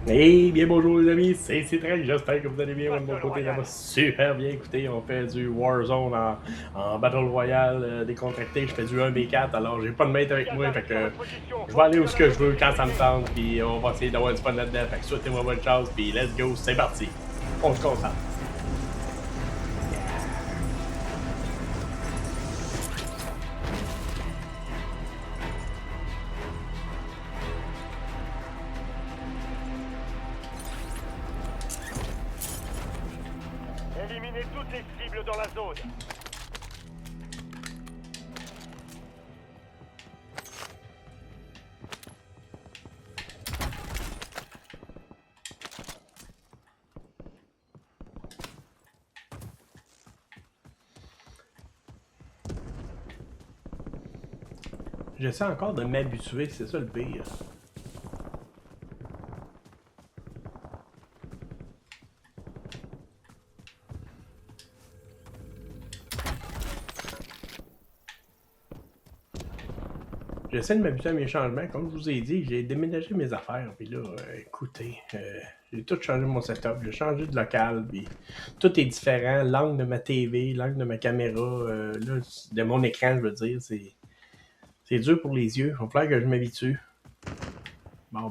Hey, bien bonjour les amis, c'est Citral, j'espère que vous allez bien. Moi de mon côté, ça va super bien. Écoutez, on fait du Warzone en Battle Royale décontracté. Je fais du 1v4, alors j'ai pas de mate avec moi, fait que je vais aller où ce que je veux quand ça me tente, puis on va essayer d'avoir du fun là-dedans. Fait que souhaitez-moi bonne chance, puis let's go, c'est parti. On se concentre. Éliminez toutes les cibles dans la zone. J'essaie encore de m'habituer, c'est ça le pire. J'essaie de m'habituer à mes changements. Comme je vous ai dit, j'ai déménagé mes affaires. Puis là, écoutez, j'ai tout changé mon setup. J'ai changé de local. Puis tout est différent. L'angle de ma TV, l'angle de ma caméra, là, de mon écran, je veux dire, c'est dur pour les yeux. Il va falloir que je m'habitue. Bon.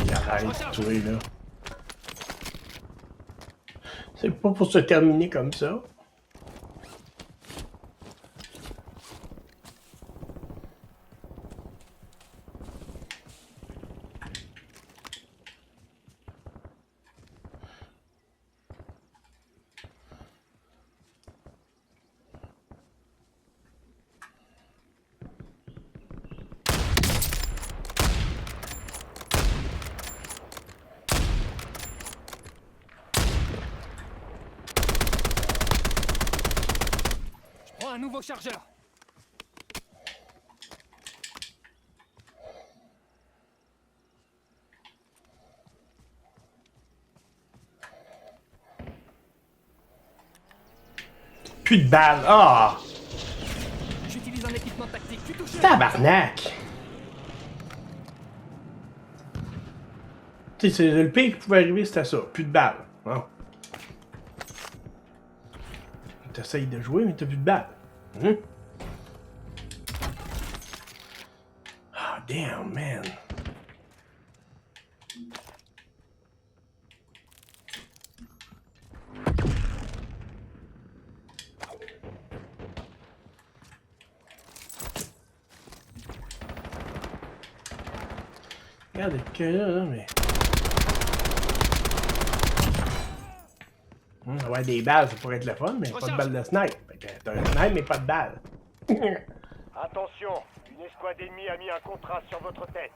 Il arrête de tuer, là. C'est pas pour se terminer comme ça. Un nouveau chargeur. Plus de balles. Ah! J'utilise un équipement tactique. Tu touches. Tabarnak! Tu sais, le pire qui pouvait arriver, c'était ça. Plus de balles. Bon. T'essayes de jouer, mais t'as plus de balles. Hein? Ah, damn, man. Regarde que là, mais. Ouais, des balles, ça pourrait être le fun, mais pas de balles de snipe. Fait que t'as un snipe, mais pas de balles. Attention, une escouade ennemie a mis un contrat sur votre tête.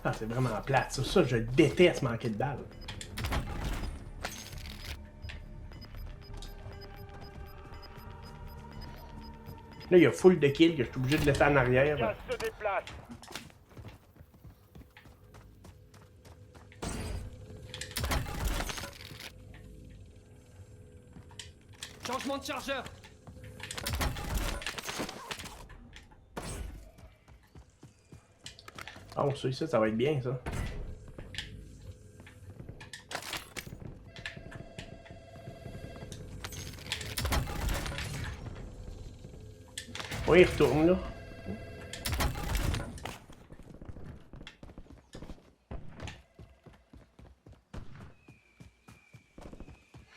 Ah, c'est vraiment plate. Ça, je déteste manquer de balles. Là, il y a full de kills que je suis obligé de laisser en arrière. Gaz se déplace. Changement de chargeur. Oh, ça va être bien, ça. Oui, il retourne, là.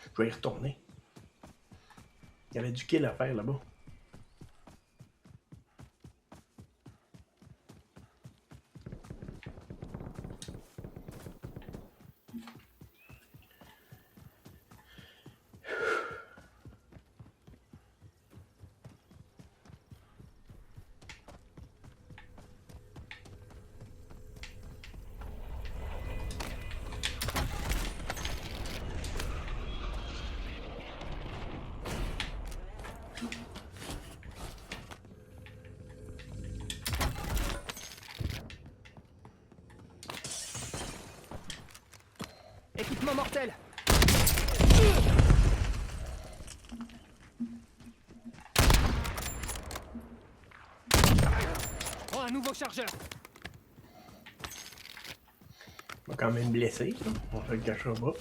Je vais y retourner. Il y avait du kill à faire là-bas. Équipement mortel. Oh, un nouveau chargeur. On va quand même blessé, là. On se le cachera pas.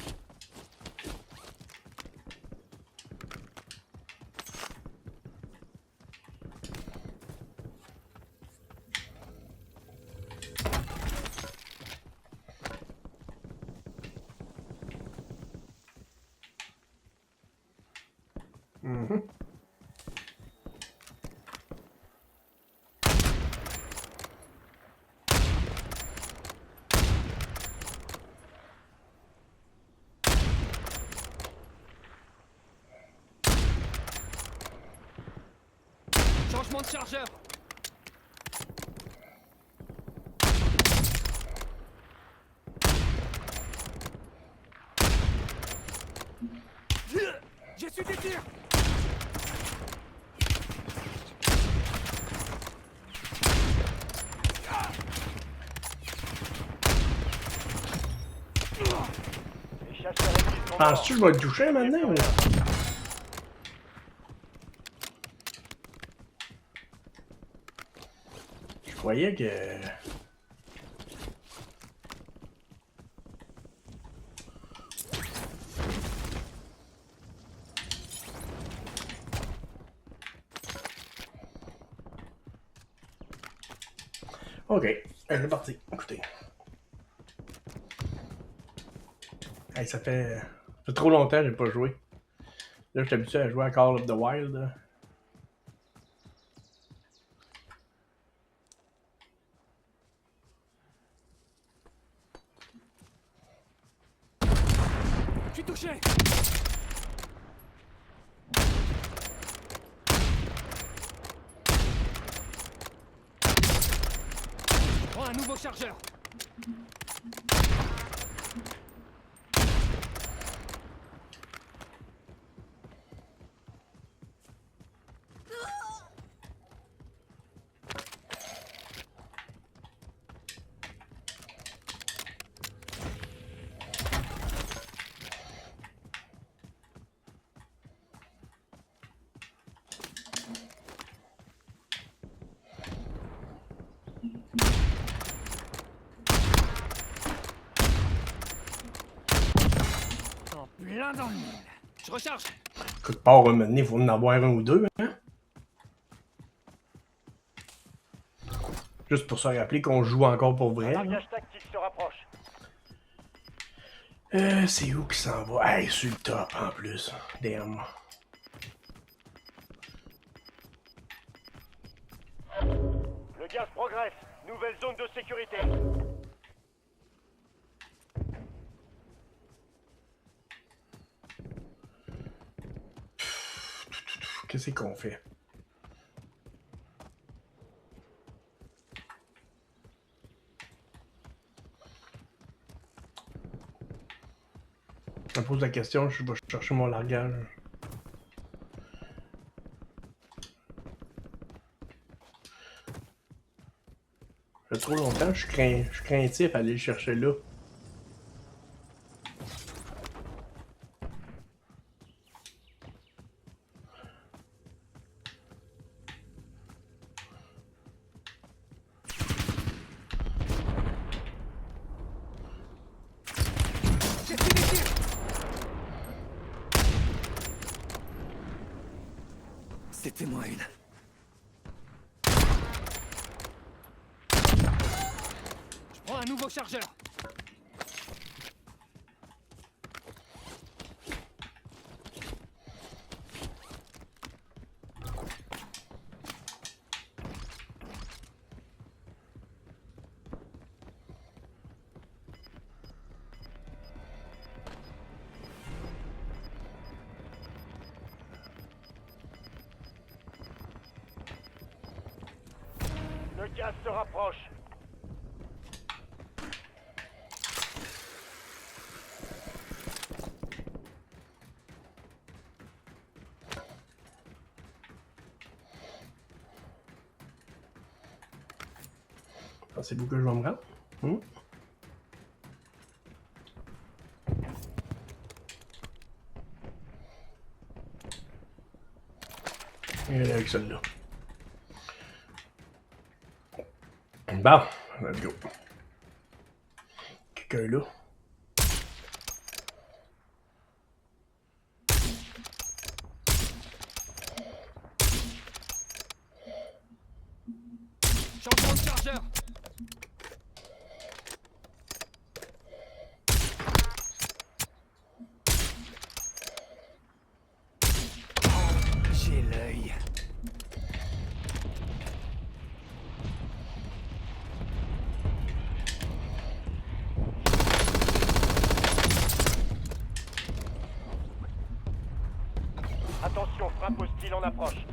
Changement de chargeur. J'ai su des tirs. Les chasseurs ennemis sont Penses-tu que je vais te toucher maintenant? Là? Je croyais que... Ok, c'est parti. Écoutez. Hey, ça fait trop longtemps que j'ai pas joué. Là, je suis habitué à jouer à Call of the Wild. Là. Je suis touché. Oh, un nouveau chargeur. En plein dans le mille. Je recharge. Quelque part, à un moment donné, il faut en avoir un ou deux. Hein? Juste pour se rappeler qu'on joue encore pour vrai. Là. Largage tactique se rapproche. C'est où qui s'en va? Hey, sur le top en plus. Damn. Le gaz progresse. Nouvelle zone de sécurité. Qu'est-ce qu'on fait? Je me pose la question, je vais chercher mon largage. Ça fait trop longtemps, je suis craintif à aller le chercher là. J'ai su des tirs. C'était moi une. Je prends un nouveau chargeur. Le gaz se rapproche. Pensez-vous que je vais me rendre? Et avec celle-là. Bon, let's go. Quelqu'un là. Changement de chargeur. J'ai l'œil. Attention, frappe hostile en approche.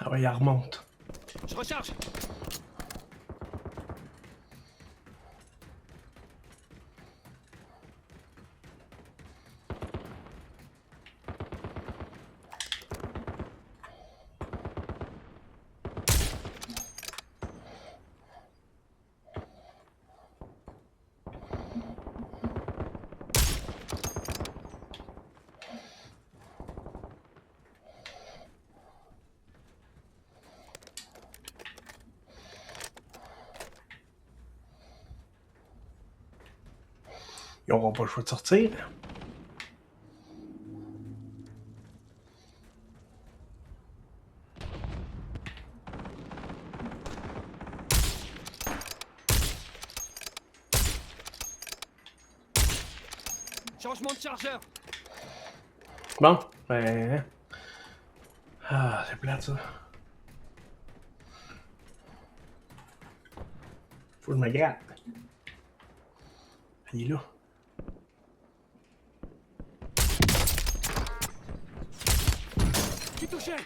Ah ouais, il remonte. Je recharge. Ils n'auront pas le choix de sortir. Changement de chargeur. Bon, ben... Ah, c'est plate, ça. Faut que je me gratte. Il est là. Je suis touché.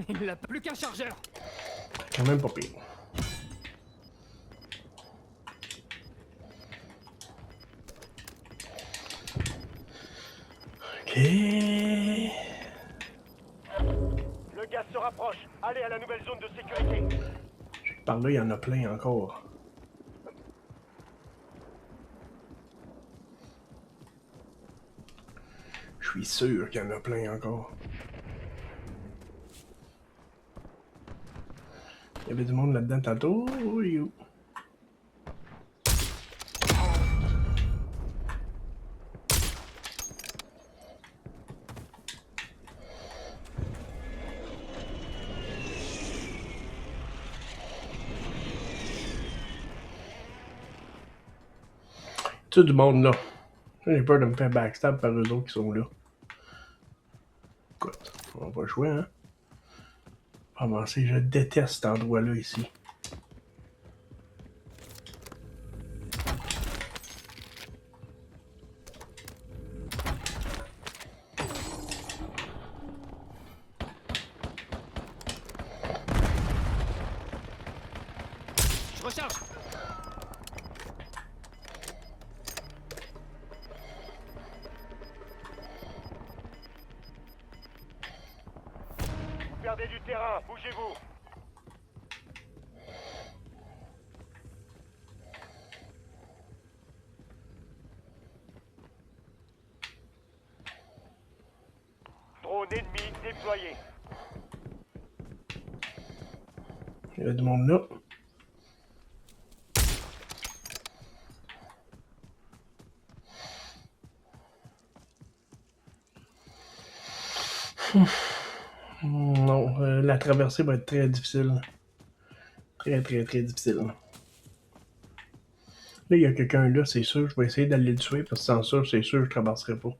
Il n'a plus qu'un chargeur. Quand même pas pire. Ok. Le gaz se rapproche. Allez à la nouvelle zone de sécurité. Par là, il y en a plein encore. Je suis sûr qu'il y en a plein encore. Il y avait du monde là-dedans tantôt. You. Tout du monde là. J'ai peur de me faire backstab par eux autres qui sont là. Écoute, on va jouer, hein. Pas avancer, je déteste cet endroit-là ici. Je recharge. Vous perdez du terrain, bougez-vous. Drone ennemi déployé. Il y a du monde là. Non, la traversée va être très difficile. Très, très, très difficile. Là, il y a quelqu'un là, c'est sûr. Je vais essayer d'aller le tuer parce que sans ça, c'est sûr que je traverserai pas.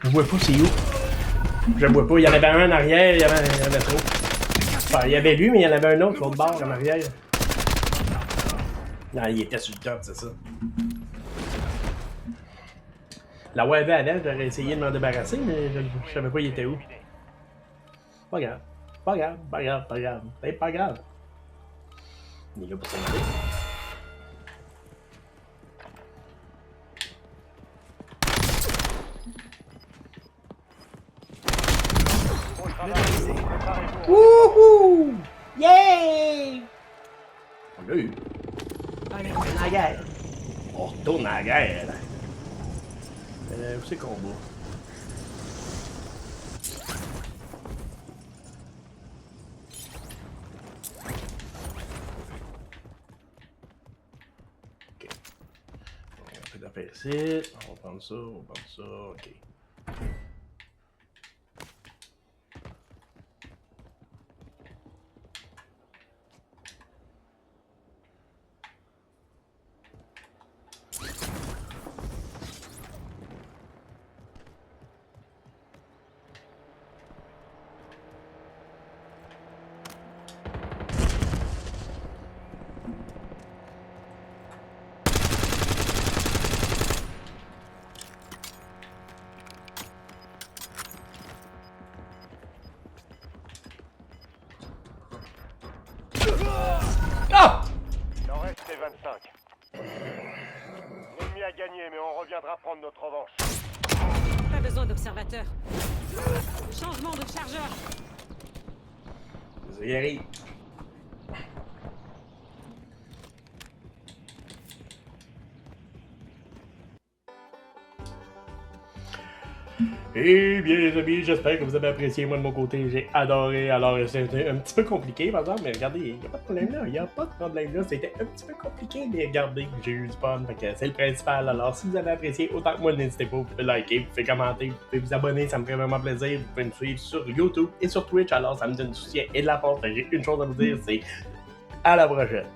Je vois pas c'est où. Je vois pas. Il y en avait un en arrière, il y avait trop. Enfin, il y avait lui, mais il y en avait un autre l'autre bord en arrière. Non, il était sur le top, c'est ça. La web avant, j'aurais essayé de m'en débarrasser, mais je savais pas il était où. Pas grave. Pas grave, pas grave, pas grave. C'est pas grave. Il est là pour s'aider. Bon travail. Préparez-vous. Wouhou! Yeah! On l'a eu. Allez, On est en guerre. On retourne à la guerre. Où c'est qu'on va? Ok. On fait d'affaires ici. On va prendre ça, on va prendre ça. Ok. Ah! Il en restait 25. L'ennemi a gagné, mais on reviendra prendre notre revanche. Pas besoin d'observateurs. Changement de chargeur. Ça y arrive. Eh bien les amis, j'espère que vous avez apprécié. Moi de mon côté, j'ai adoré. Alors c'était un petit peu compliqué par exemple, mais regardez, il n'y a pas de problème là. Il n'y a pas de problème là. C'était un petit peu compliqué, mais regardez, j'ai eu du fun. Fait que c'est le principal. Alors si vous avez apprécié, autant que moi, n'hésitez pas, vous pouvez liker, vous pouvez commenter, vous pouvez vous abonner, ça me ferait vraiment plaisir. Vous pouvez me suivre sur YouTube et sur Twitch. Alors ça me donne du soutien et de la force. J'ai une chose à vous dire, c'est à la prochaine.